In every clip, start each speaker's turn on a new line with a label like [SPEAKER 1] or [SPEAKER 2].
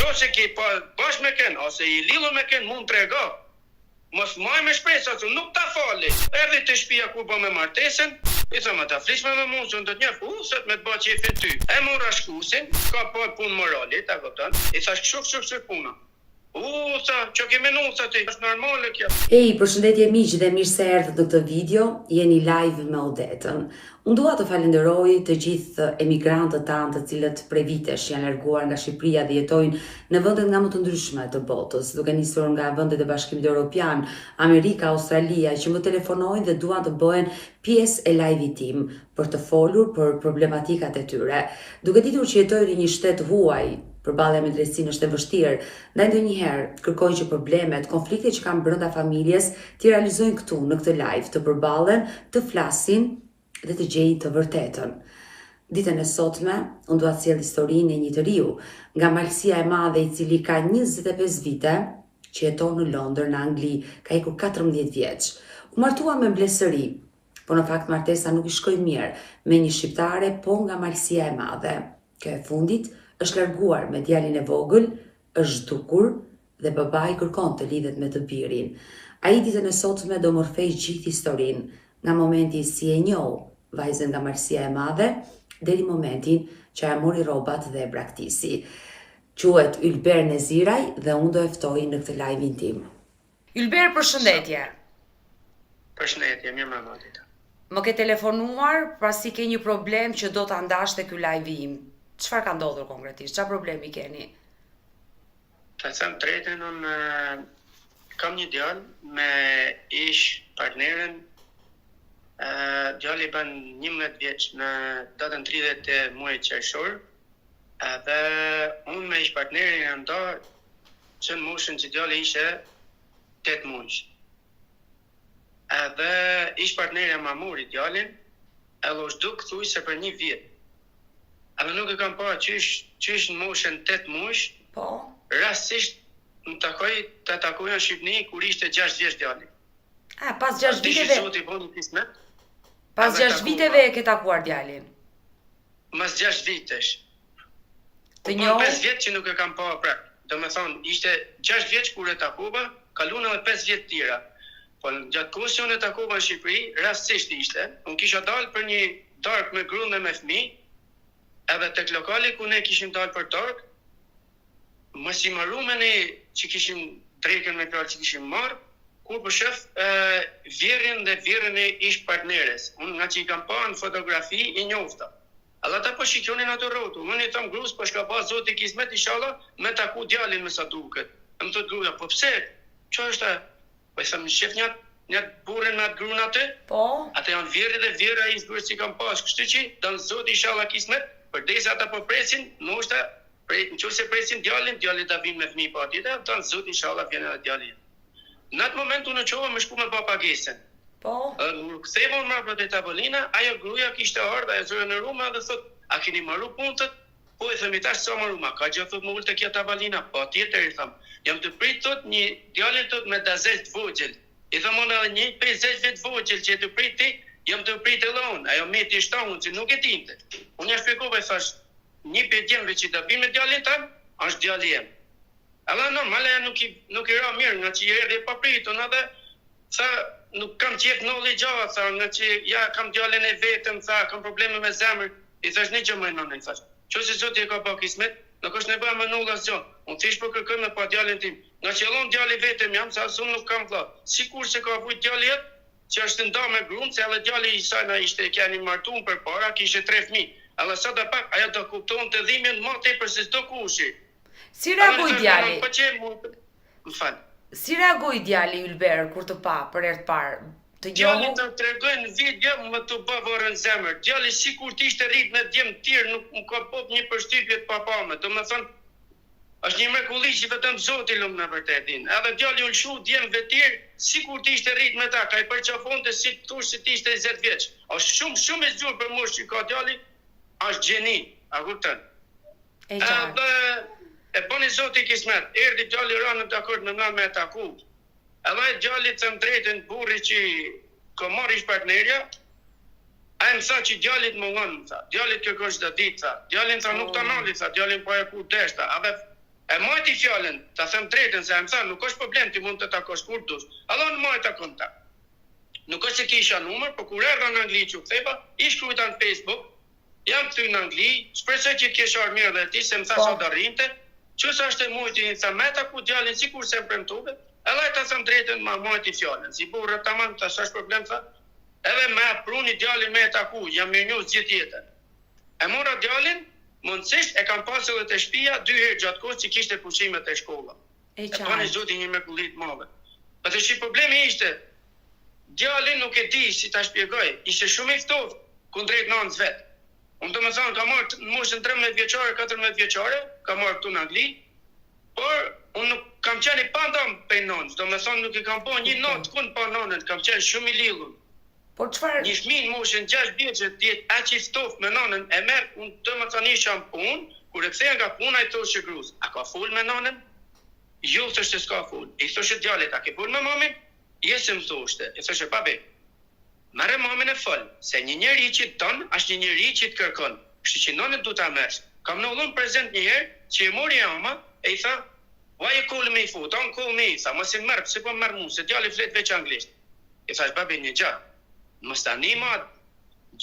[SPEAKER 1] qo që ki pa bashkë me ken, ose i lidhur me ken mund trego. Mos maj me shpresë, se nuk ta fali. Erdhi te shtëpia ku po me martesën, i thëmë ta flishme me mua, se do të njeh uset me të bëj çefin ty. E mora shkusin, ka po punë morale, ta kupton? I thash kështu puna. Sa, që ke menu sa ti, është normale kjo.
[SPEAKER 2] Përshëndetje miq dhe mirë se erdhët në këtë video, jeni live me Odetën. Unë dua të falenderoj të gjithë emigrantët tanë të cilët prej vitesh janë larguar nga Shqipëria dhe jetojnë në vendet nga më të ndryshme të botës, duke nisur nga vendet e Bashkimit Evropian, Amerika, Australia, që më telefonojnë dhe duan të bëhen pjesë e live-it tim për të folur për problematikat e tyre. Duke ditur që jetojnë në një shtet huaj, përballja me drejtësinë është e vështirë, ndaj ndonjëherë kërkojnë që problemet, konfliktet që kanë brenda familjes t'i realizojnë këtu në këtë live, të përballen, të flasin dhe të gjejnë të vërtetën. Ditën e sotme, unë dua të sjell historinë e një të riu nga Malësia e Madhe, i cili ka 25 vite, që jeton në Londër, në Angli, ka ikur 14 vjeç. U martua me mblesëri, por në fakt martesa nuk i shkoi mirë me një shqiptare, po nga Malësia e Madhe. Kjo e fundit është larguar me djalin e vogël, është zhdukur dhe babai kërkon të lidhet me të birin. Ai ditën e sotme do morfej gjithë historinë, nga momenti si e njoh vajzën nga Malësia e Madhe, deri momentin që ajo mori rrobat dhe braktisi. Quhet Ylber Neziraj dhe unë do e ftoj në këtë live-in tim.
[SPEAKER 3] Ylber, përshëndetje.
[SPEAKER 1] Përshëndetje, mirë mbrëmje.
[SPEAKER 3] Më ke telefonuar pasi ke një problem që do ta ndash te ky live im. Çfarë ka ndodhur konkretisht? Çfarë problemi keni?
[SPEAKER 1] Ta them drejtën, unë kam një djalë me ish partneren. Djali bën 11 vjeç në datën 30 të muajit qershor. Dhe unë me ish partnerin jam ndarë që në moshën që djali ishte 8 muaj. Edhe ish partneri ma mori djalin, edhe u zhduk thujse për 1 vjet. Edhe nuk e kam pa qysh në moshën 8 muaj,
[SPEAKER 3] Po.
[SPEAKER 1] Rastisht më të takoja në Shqipëni kur ishte 6 vjeç djali.
[SPEAKER 3] Pas 6 viteve.
[SPEAKER 1] Zoti boni kismet.
[SPEAKER 3] Pas 6 viteve e ke takuar djalin.
[SPEAKER 1] Mas 6 vitesh.
[SPEAKER 3] Të njoh.
[SPEAKER 1] 5 vjet që nuk e kam pa prap. Domethënë ishte 6 vjeç kur e takova, kaluan edhe 5 vjet tjera. Po gjatë kohës që unë e takova në Shqipëri, rastisht ishte, unë kisha dalë për një darkë me gruan dhe me fëmijë, edhe tek lokali ku ne kishim dalë për darkë, mos i marru me ne që kishim drekën me kralë që kishim marrë, kur për shef vjerën dhe vjerën e ish partneres. Unë nga që i kam pa në fotografi i njofta. Alla ta po shikjonin ato rrotu. Unë i thëm grus, po shka pa zoti kismet inshallah me taku djalin me sa duket. Më thot gruaja, po pse? Ço është? Po i them shef një burrën me atë gruan atë?
[SPEAKER 3] Po.
[SPEAKER 1] Ata janë vjerë dhe vjera i zgjuar si kam pas. Kështu që dan zoti inshallah kismet, përdesa ata po presin, ndoshta nëse presin djalin ta vinë me fëmijë pa tjetër, dan zoti inshallah vjen edhe djali. Në atë moment unë qova me shku me pa pagesën.
[SPEAKER 3] Po.
[SPEAKER 1] Nuk ktheva më për te tavolina, ajo gruaja kishte ardhur, ajo zëre në ruma dhe thot, a keni marru punët? Po i themi tash sa marru, ka gjë thot më ul te kjo tavolina, po tjetër i them. Jam të prit thot një djalin thot me dazet vogël. I them unë edhe një 50 vjet vogël që të prit ti, jam të prit edhe unë, ajo meti shtaun që nuk e dinte. Unë ja shpjegova e thash, një pjedjemve që të bim me djalin tam, është djali jem. Alla normal nuk i ra mirë, nga që i erdhi pa pritun, edhe tha nuk kam qef nolli gjatë, tha nga që ja kam djalin e vetëm, tha kam probleme me zemër, i thash një gjë më nënë, i thash. Qose zoti e ka pa kismet, nuk është nevoja me null asgjë. Unë thjesht po kërkoj me pa djalin tim. Nga që ellon djali vetëm jam, sa unë nuk kam vëlla. Sikur se ka vujt djali jet, që është nda me gruan, se edhe djali i saj na ishte keni martuar përpara, kishte 3 fëmijë. Alla sa da pak ajo do kuptonte dhimbjen më tepër se çdo kushi.
[SPEAKER 3] Si reagoi djali?
[SPEAKER 1] Më fal.
[SPEAKER 3] Si reagoi djali Ylber kur të pa për herë të parë? Të
[SPEAKER 1] Djali
[SPEAKER 3] njohu?
[SPEAKER 1] të tregoj në video më të bë vorën zemër. Djali sikur të ishte rrit me djem të tjerë, nuk më ka bot një përshtypje të papame. Domethënë është një mrekulli që vetëm Zoti lum në vërtetin. Edhe djali u lshu djemve të tjerë, sikur të ishte rrit me ta, ka i përqafonte si thosh se të ishte 20 vjeç. Është shumë i zgjuar për moshë që ka djali, është gjeni, a kupton?
[SPEAKER 3] E qartë.
[SPEAKER 1] E bëni zoti kismet, erdi djali ranë dakord me nga me taku. Edhe djali të më drejtën burri që ka marrë ish partnerja, a e më tha që djalit më ngënë, më tha. Djalit kërkosh të ditë, tha. Djalin tha nuk të nali, tha. Djalin po e ku deshta. Edhe E majti fjallën, ta them drejtën se më tha, nuk është problem, ti mund të takosh kur dush. Allon majta kontakt. Nuk është se kisha numër, por kur erdha në Angli që u ktheva, i shkruajta në Facebook, jam këtu në Angli, shpresoj që të kesh ardhur mirë dhe ti, se më tha sa do rrinte. Çusa është e mujti, tha me ta ku djalin sikur se premtove. Edhe ta them drejtën, ma majti fjallën. Si burrë tamam, tash është problem tha. Edhe me pruni djalin me taku, jam mirënjohës gjithë jetën. E mora djalin, mundësisht e kam pasur edhe të shtëpia 2 herë gjatë kohës që kishte pushimet e shkolla.
[SPEAKER 3] E
[SPEAKER 1] pani zoti një mrekulli të madhe. Po të shi problemi ishte, djalin nuk e di si ta shpjegoj, ishte shumë i ftohtë kundrejt nënës vet. Unë domethënë kam marrë në moshën 13 vjeçare, 14 vjeçare, kam marrë këtu në Angli, por unë nuk kam qenë i pandam për nënës, domethënë nuk i kam bën një natë kund pa nënën, kam qenë shumë i lidhur.
[SPEAKER 3] Por çfarë?
[SPEAKER 1] Një fëmijë në moshën 6 vjeçë të jetë aq i ftoftë me nënën e merr, unë domethënë isha në punë, kur e kthej nga puna i thoshte gruas, a ka fol me nënën? Jo, thoshte s'ka fol. I thoshte djalit, a ke fol me mamin? Jesë më thoshte. I thoshte babi, merre mamin e fol, se një njeri që të don, është një njeri që të kërkon. Kështu që nënën du ta merresh. Kam në ullon prezent një herë, që e mori ama, e i tha, why you call me fool? Don't call me. Tha, mos i merr, pse po merr mua, se djali flet veç anglisht. I thash babi një gjë. Mos tani ma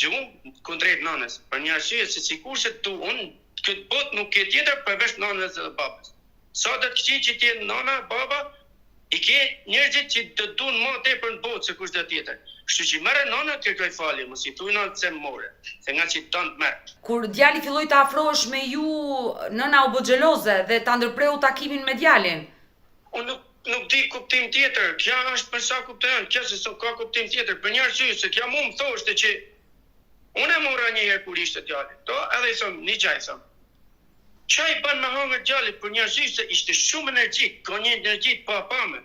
[SPEAKER 1] gjumë kundrejt nënës, për një arsye se sikur se tu unë këtë botë nuk ke tjetër përveç nënës dhe babës. Sa do të këqij që t'jenë nëna, baba, i ke njerëzit që të duan më tepër në botë se kushdo tjetër. Kështu që merre nëna kërkoj falje, mos i thuj nënës se më more, se nga që don të merr.
[SPEAKER 3] Kur djali filloi të afrohesh me ju, nëna u bë xheloze dhe ta ndërpreu takimin me djalin.
[SPEAKER 1] Unë nuk di kuptim tjetër, kja është për sa kuptojnë, kja se so ka kuptim tjetër, për një arsye se kja mu më thoshte që unë e mora një herë kur ishte djali, edhe i thëmë, një gjaj thëmë. Qa i ban me hangër djali për një arsye se ishte shumë energjik, ka një energjik pa pame.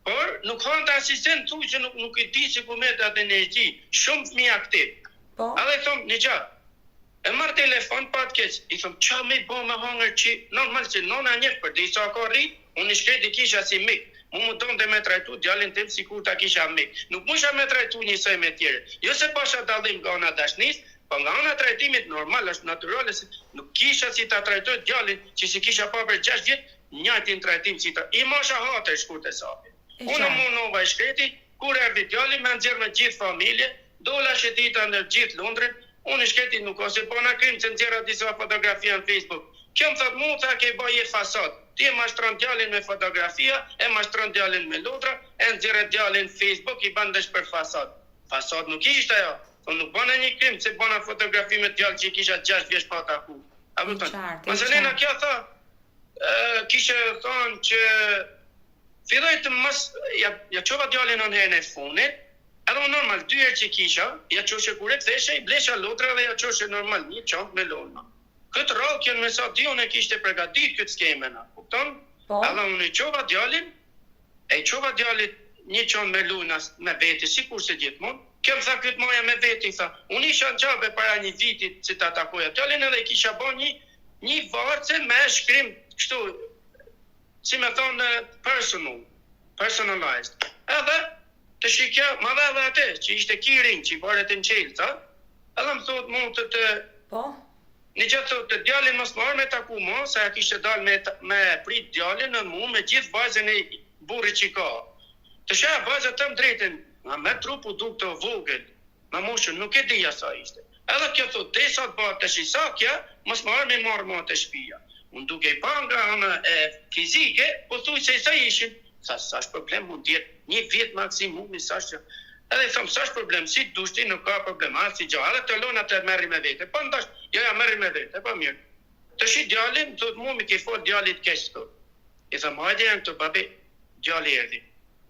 [SPEAKER 1] Por nuk hante asistent thuj që nuk i di si ku me të atë energji, shumë fëmijë aktiv.
[SPEAKER 3] Po.
[SPEAKER 1] Edhe i thëmë, një gjaj. E marrë telefon pa të keq, i thëmë, qa me bo me hangër që, normal që nona njëfë për di sa ka rrit, unë i shkreti kisha si mik, mu tonë dhe me trajtu djalin tim si kur ta kisha mik. Nuk musha me trajtu njësoj me tjere. Jo se pasha dallim nga ona dashnis, po nga ona trajtimit normal, është naturale, se nuk kisha si ta trajtoj djalin që si kisha pa për 6 vjet, njëjtin trajtim si ta. I masha hate shkurt e sapi. Unë mu nova i shkreti, kur erdi djalin me nxjerr me gjithë familje, dola shetita në gjithë Londrin, unë i shkreti nuk ose po na krim që nxjerra disa fotografia në Facebook. Kjo më thot mu, tha ke bëje fasad. Ti e mashtron djalin me fotografia, e mashtron djalin me lodra, e nxjerrë djalin në Facebook i bandesh për fasad. Fasad nuk ishte ajo. Unë nuk bëna një krim, se bëna fotografi me djallë që i kisha 6 vjeç pa taku. A vëtën? Maselena kjo tha, kishe thonë që filloj të mos, ja qova djallin në herën e funit, edhe unë normal, 2 herë që kisha, ja qoshe kur e ktheshe, i blesha lodra dhe ja qoshe normal, një qantë me lodra. Këtë rallë kjo me sa di unë e kishte përgatit këtë skemena, kupton? Edhe unë i qova djallin, e i qova djallit një qanë me lunas me veti, si kur se gjithmonë, kjo më tha këtë moja me veti, tha, unë isha në qabe para një vitit që ta takoja djallin edhe i kisha bo një varce me shkrim, kështu, si me thonë personalized. Edhe, të shikja, ma dhe edhe atë, që ishte kirin, që i baret në qelë, tha, edhe më thot mund të një gjithë thot të djallin mos marrë me taku ma, se ja kishte dal me prit djallin në mu me gjithë vajzën e burri që ka. Të shëja vajzët të më drejten, me trupu duk të vogël, me moshën nuk e dija sa ishte. Edhe kjo thot, dhe sa të bërë të shisakja, mos marrë me marrë ma të shpia. Unë duke i pa nga anë e fizike, po thuj se i sa ishin. Sa është problem, mund tjetë një vjet maksimum, sa është që. Edhe i thëmë, sa është problem, si dushti nuk ka problem, si gjo, edhe të lona të merri me vete, pa ndash, ja merri me vete, pa mirë. Të shi djallin, thot mu mi ke fol djallit kesh thot. I thëmë, hajde janë të babi, djalli erdi.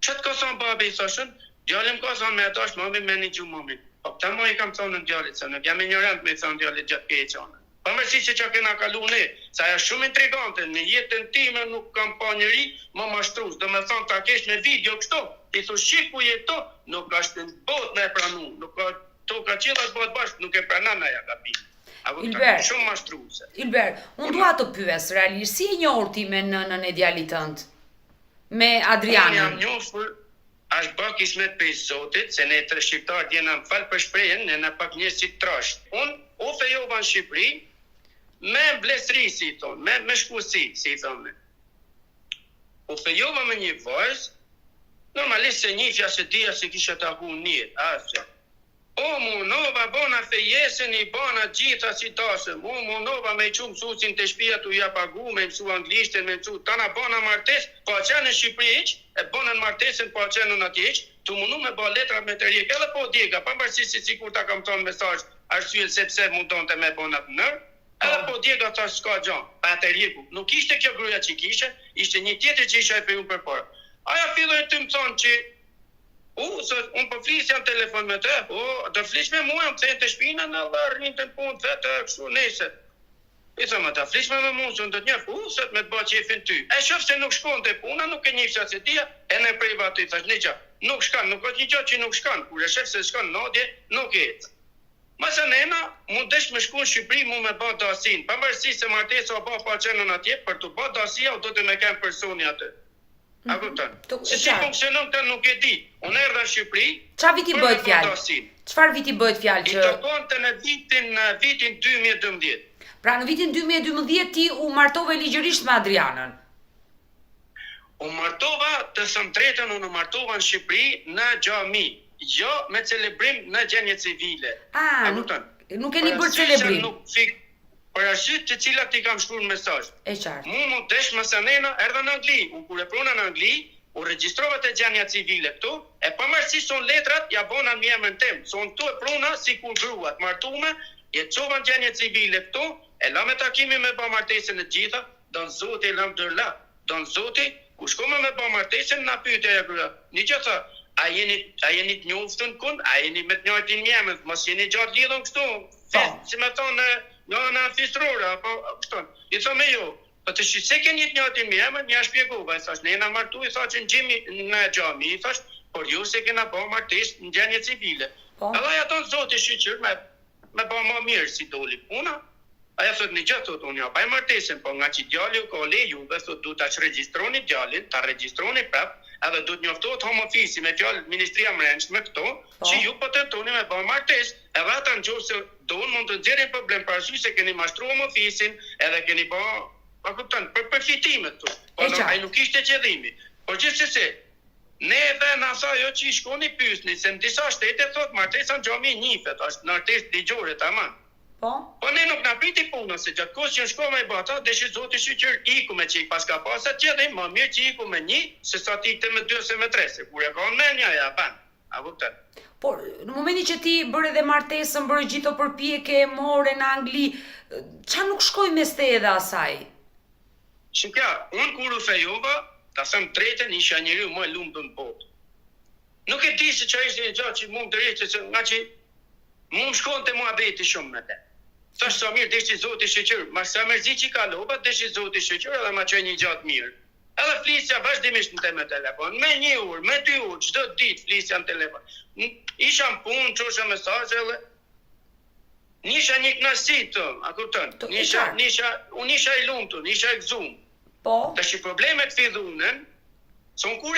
[SPEAKER 1] Qëtë ka thonë babi, i thashën, djallim ka thonë me atash, mami me një gjumë mami. Po këta ma i kam thonë në djallit, se nuk jam ignorant me thonë djallit gjatë ke e qanë. Pa mërësi që që kena kalu ne, sa ja shumë intrigante, në jetën time nuk kam pa njëri, më mashtrus, dhe me thonë ta kesh me video kështu, i thu shqip ku jeto, nuk është në botë me e pranu, nuk ka to ka qillat botë bashkë, nuk e pranan aja gabim.
[SPEAKER 3] Ilber,
[SPEAKER 1] shumë mashtruse.
[SPEAKER 3] Ilber, unë dua të pyes, realisht, si e njohur ti me nënën e djalit tënd? Me Adrianën?
[SPEAKER 1] Unë jam njohur, është bë kismet për Zotit, se ne të shqiptarët jena më falë për shprehjen, ne na pak njerëz si trash. Unë u fejova në Shqipëri, me blesri, si i thonë, me shkusi, si i thonë. U fejova me një vajzë, normalisht se njifja se dia se kisha taku njët, asgjë. O munova bona fejesën i bona gjitha si tasëm, o munova me qumë mësusin të shpia tu ja pagu, me mësu anglishtin, me mësu tana bona martes, po a qenë në Shqipëri iq, e bonën martesën po a qenë në atje iq, tu mundu me ba letra me të rjek, edhe po djega, pamërësisht si kur ta kam thonë mesazh, arsyet sepse mundon të me bonat nërë, edhe po djega thash s'ka gjan, pa të rjeku. Nuk ishte kjo gruja që kishe, ishte një tjetër që isha e për unë për parë. Aja filloj të më thonë që unë po flisja në telefon me te, do flish me mua, më thejnë të shpina në rrinë të punë, të kështu nese. I thëmë, ta flish me mua, së në të njëf, sët me të ba qefin ty. E shof se nuk shkon të puna, nuk e njëfësa se tia, e në privat i thash, një gja, nuk shkan, nuk është një gja që nuk shkan, kur e shef se shkan nodje, nuk jetë. Masa nena, mund desh me shku në Shqipëri, mu me ba dasin, pamërësi se martesa o ba pa qenën atje, për të ba dasia, o do të me kem personi atë. A kupton? Se si funksionon të nuk e di. Unë erdha në Shqipëri.
[SPEAKER 3] Qa viti bëhet fjalë? Çfarë viti bëhet fjalë që?
[SPEAKER 1] I takon të në vitin 2012.
[SPEAKER 3] Pra në vitin 2012 ti u martove ligjërisht me Adrianën.
[SPEAKER 1] U martova të thëmë tretën, unë martova në Shqipëri në xhami. Jo me celebrim në gjenje civile.
[SPEAKER 3] Nuk e një bërë celebrim.
[SPEAKER 1] Për arsye të cilat i kam shkruar mesazh.
[SPEAKER 3] E qartë.
[SPEAKER 1] Mu desh mësanena erdha në Angli. Unë kur e prona në Angli, u regjistrova te gjanja civile këtu, e pavarësisht son letrat ja bona në emrin tim. Son këtu e prona si kur gruat martume, jetësova në gjanja civile këtu, e la me takimi me ba martesën e gjitha, don Zoti alhamdulillah, don Zoti, ku shkoma me ba martesën na pyetja ja gruaja. Një që tha, a jeni të njoftën kun, a jeni me të njëjtin mjemë, mos jeni gjatë lidhën këtu. Si me thonë në fistrora, apo kështon. I thome jo, po të shi se keni të njëjtin mjemë, një shpjegova, i thash, ne jena martu, i thash në xhami, i thash, por ju se kena ba martesë në gjendje civile. Edhe aja tonë Zoti shqyqyr me ba ma mirë si doli puna. Aja thot një gjë, thot unë ja baj martesën, po nga që djali u ka le juve, thot du ta registroni djalin, ta registroni prap, edhe du të njoftohet Home Office me fjallë Ministria Mrençme këto, që ju po tentoni me ba martesë, edhe ata në qoftë se donë mund të nxjerrin problem për arsye se keni mashtruar Home Office-in, edhe keni ba, pa kupton, për përfitimet këtu. Po ai nuk ishte qëllimi. Por gjithsesi, ne edhe na tha jo që i shkoni pyesni, se në disa shtete thot martesa në xhami njihet, është martesë ligjore tamam. Po ne nuk na priti puna, se gjatë kohës që në shkova i bata, deshi Zoti shqyqyr iku me qik paska pasat që dhe më mirë që iku me një, se sa ti ikte me 2 ose me 3, se kur e ka me një ja ban. A kupton?
[SPEAKER 3] Por në momentin që ti bëre dhe martesën, bëre gjithë përpjekje, more në Angli, ç'a nuk shkoi mes te edhe asaj?
[SPEAKER 1] Shikja, unë kur u fejova, ta them drejtën, isha njeriu më i lumtur në botë. Nuk e di se çfarë ishte një gjatë që mund të rritë, se nga që mund shkonte muhabeti shumë me te. Thash sa mirë deshi Zoti shqyqyr, ma sa mërzi që ka loba, deshi Zoti shqyqyr edhe ma qoj një gjatë mirë. Edhe flisja vazhdimisht në me telefon, me 1 orë, me 2 orë, çdo ditë flisja në telefon. Isha në punë, çosha mesazhe edhe nisha një knasi të, a kupton? Unë isha i lumtur, isha i gëzuar.
[SPEAKER 3] Po.
[SPEAKER 1] Tash problemet fillunën, son kur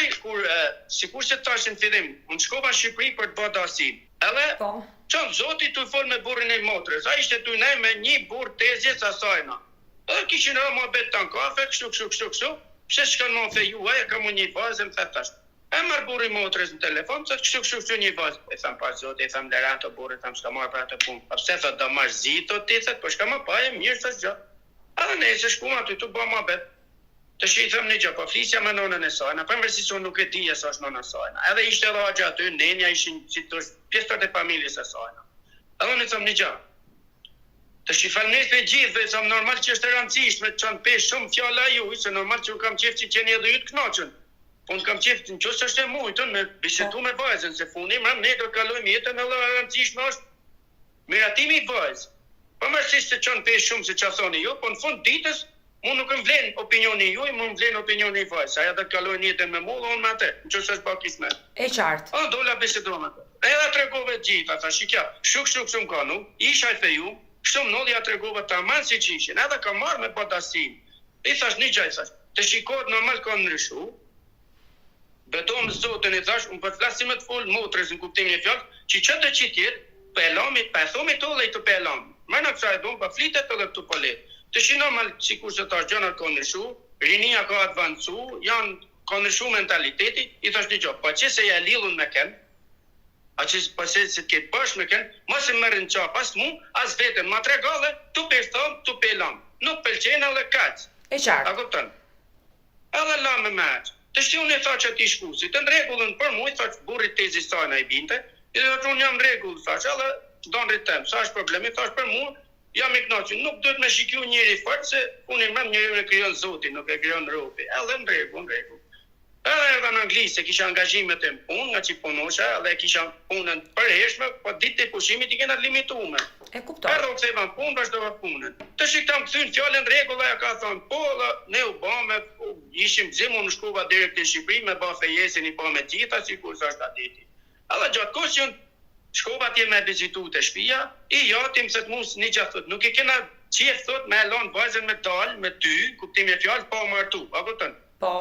[SPEAKER 1] sikur se tashin fillim, unë shkova në Shqipëri për të bërë dasin. Edhe çon Zoti tu fol me burrin e motrës. Ai ishte tu ne me një burr tezjes asajna. Edhe kishin rënë mohabet tan kafe, kështu. Pse shkon më the ju, ai ka më një vazë më tash. E marr burri motrës në telefon, se kështu një vazë. E tham pa Zoti, e tham lera ato burrë, tham s'ka marr për atë punë. Po pse thot do marr zito ti, po s'ka më pa e mirë sa gjë. Edhe ne se shkuam aty tu bë mohabet. Të shi thëm një gjë, po flisja me nonën e saj, përveçse unë nuk e dija sa është nona e saj. Edhe ishte edhe agja aty, nenja ishin si të pjesëtar e familjes së saj. Edhe unë thëm një gjë. Të shi falënderit me gjithë, thëm normal që është e rëndësishme, çan pesh shumë fjala juaj, se normal që unë kam qejf që qeni edhe ju të kënaqur. Po unë kam qejf nëse është e mujtën me bisedu me vajzën, se fundi më ne do kalojmë jetën edhe e rëndësishme është miratimi i vajzës. Pavarësisht se çan pesh shumë se çfarë thoni ju, po në fund ditës mu nuk më vlen opinioni juaj, mu më vlen opinioni i vajzës. Aja do të kalojnë jetën me mua dhe unë me atë, nëse është pa kismet.
[SPEAKER 3] E qartë.
[SPEAKER 1] Dola bisedova me atë. Edhe tregove gjitha, tha shikja, shumë ka nuk, isha i feju, shumë nodhja tregove tamam si që ishin, edhe ka marrë me badasin. I thash një gjaj, thash, të shikot normal ka ndryshu, beton Zotin i thash, unë për flasim me të folë motrës në kuptimin e fjallë, që qëtë që tjetë, për e thomi to dhe i të për e lami. Më në kësa e do, për flitet edhe këtu për letë. Të shi normal, sikur se thash gjërat kanë ndryshu, rinia ka avancu, ka ndryshu mentaliteti, i thash dëgjoj, po që se ja lidhun me ken, a që pse se të ketë bashkë me ken, mos e merrin çap as mu, as veten, ma tregalle, tu pe thom, tu pe lam. Nuk pëlqen edhe kaq.
[SPEAKER 3] E qartë.
[SPEAKER 1] A kupton? Edhe la me meç. Të shi unë i tha që ti shkusi, të në regullën për mu, i tha që burrit tezi sajna i binte, i dhe që unë jam regullë, tha që edhe donë rritem, sa është problemi, tha që për mu, jam i knaqin, nuk duhet me shikju njëri fort, se unë i mëm njëri e kryon Zoti, nuk e kryon ropi, edhe në regull. Edhe në Anglisë, kisha angazhimet e punë, nga që punosha, edhe kisha punën përheshme, po ditë e pushimit i kena limitume.
[SPEAKER 3] E kuptoj.
[SPEAKER 1] Edhe u ktheva në punë, vazhdova punën. Të shiktam kthyn fjalën rregull, ajo ka thënë, po, ne u bëmë, ishim zimu në shkuva deri në Shqipëri me ba fejesin i pa me gjitha, sikur sa është atiti. Edhe gjatë kohës që shkova ti me vizitu të shtëpia, i jatim se të mus një gjatë thot, nuk i kena qef thot me elon vajzën me dalë, me ty, kuptimi e fjalë, pa martu, a kupton?
[SPEAKER 3] Po.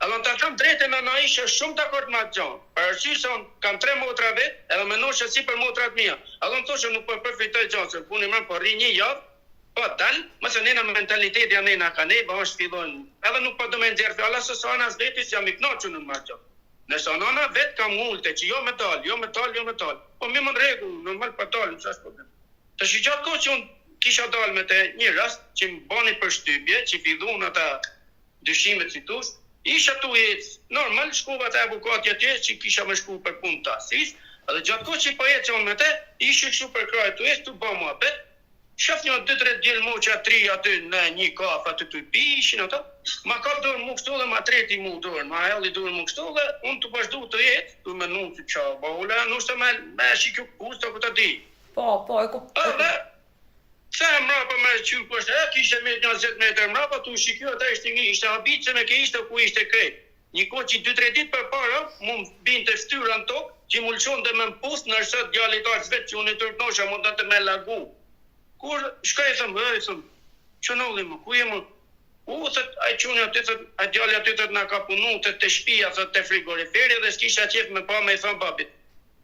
[SPEAKER 1] Allon ta them drejtën me na ishe shumë dakord me atë gjë. Për arsye se unë kam 3 motra vet, edhe mendosha si për motrat mia. Allon thoshë nuk po përfitoj gjë, se puni më po rri një javë, po dal, mos e nena mentaliteti janë nena kanë, bash fillon. Edhe nuk po do më nxjerr fjala se sonas vetis jam i kënaqur në atë gjë. Në sonana vet kam ulte që jo me dal. Po më në rregull, normal pa dal, s'është problem. Të shijat kohë që unë kisha dalë me të një rast që më bani përshtypje, që fillon ata dyshimet si tush. Isha tu ecë, normal, shkuva të avukati atje që kisha me shku për punë të asis, edhe gjatë kohë që po ecë me te, ishe kështu për kraj tu ecë, tu ba mua bet, shaf një 2-3 djelë moqa 3 aty në një kaf aty të pi, ishin ato, ma kap dorë mu kështu dhe ma treti mu dorë, ma helli dorë mu kështu dhe unë të vazhdu të ecë, tu me nunë që qa, ba ula, nushtë me shikju kusë të këtë di.
[SPEAKER 3] Po, e kuptoj.
[SPEAKER 1] Se mrapa me qyrë poshtë, kishe me 20 metër mrapa, tu shikju ata ishte habit që me ke ishte ku ishte krejt. Një kohë që 2-3 ditë për para, mu më binte ftyra në tokë, që mu lëshon dhe me më pusë nërësët djallit arës vetë që unë i tërpnosha mund të me lagu. Kur shka i thëmë, që nëllim më, ku jemë? Thët, a i quni aty, thët, a djallit aty thët nga ka punu, thët të shpia, thët të frigoriferi, dhe s'kisha qef me pa me i thëmë babit.